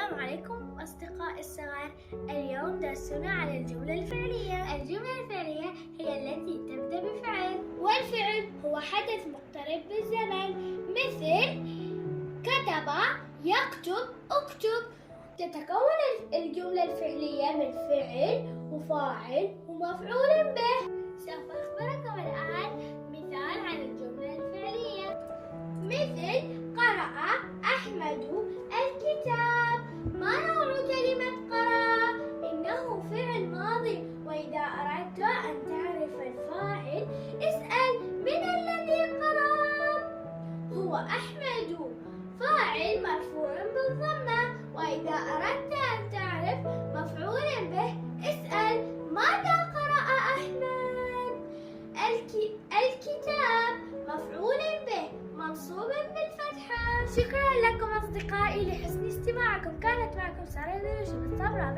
السلام عليكم أصدقائي الصغار. اليوم درسنا على الجملة الفعلية. الجملة الفعلية هي التي تبدأ بفعل، والفعل هو حدث مقترب بالزمن، مثل كتب، يكتب، اكتب. تتكون الجملة الفعلية من فعل وفاعل ومفعول به. سوف أخبركم الآن مثال عن الجملة الفعلية، مثل قرأ أحمد الكتاب. ما نوع كلمة قرأ؟ إنه فعل ماضي، وإذا أردت أن تعرف الفاعل اسأل من الذي قرأ؟ هو أحمد، فاعل مرفوع بالضمة. وإذا أردت أن تعرف مفعول به اسأل ماذا قرأ أحمد؟ الكتاب مفعول به منصوب بالفتحة. شكرا لكم أصدقائي لحسن استماعكم. كانت معكم سارة الصبر.